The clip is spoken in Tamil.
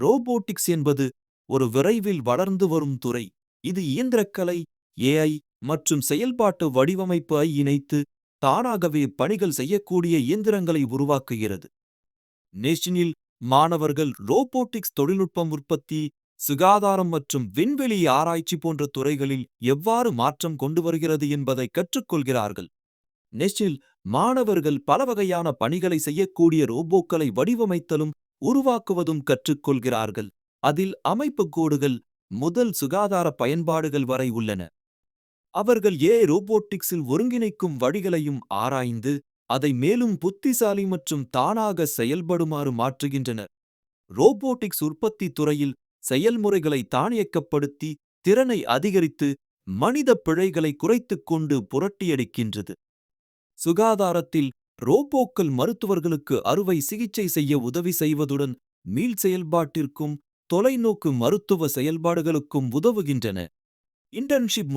ரோபோட்டிக்ஸ் என்பது ஒரு விரைவில் வளர்ந்து வரும் துறை. இது இயந்திரக்கலை, ஏஐ மற்றும் செயல்பாட்டு வடிவமைப்பை இணைத்து தானாகவே பணிகள் செய்யக்கூடிய இயந்திரங்களை உருவாக்குகிறது. நேஷனில் மாணவர்கள் ரோபோட்டிக்ஸ் தொழில்நுட்பம் உற்பத்தி, சுகாதாரம் மற்றும் விண்வெளி ஆராய்ச்சி போன்ற துறைகளில் எவ்வாறு மாற்றம் கொண்டு வருகிறது என்பதை கற்றுக்கொள்கிறார்கள். நெஸ்டில் மாணவர்கள் பல வகையான பணிகளை செய்யக்கூடிய ரோபோக்களை வடிவமைத்தலும் உருவாக்குவதும் கற்றுக்கொள்கிறார்கள். அதில் அமைப்பு கோடுகள் முதல் சுகாதார பயன்பாடுகள் வரை உள்ளன. அவர்கள் ரோபோட்டிக்ஸில் ஒருங்கிணைக்கும் வழிகளையும் ஆராய்ந்து அதை மேலும் புத்திசாலி மற்றும் தானாக செயல்படுமாறு மாற்றுகின்றனர். ரோபோட்டிக்ஸ் உற்பத்தி துறையில் செயல்முறைகளை தானியக்கப்படுத்தி திறனை அதிகரித்து மனித பிழைகளை குறைத்துக் கொண்டு புரட்டியடிக்கின்றது. சுகாதாரத்தில் ரோபோக்கள் மருத்துவர்களுக்கு அறுவை சிகிச்சை செய்ய உதவி செய்வதுடன் மீள் செயல்பாட்டிற்கும் தொலைநோக்கு மருத்துவ செயல்பாடுகளுக்கும் உதவுகின்றன. இன்டர்ன்ஷிப்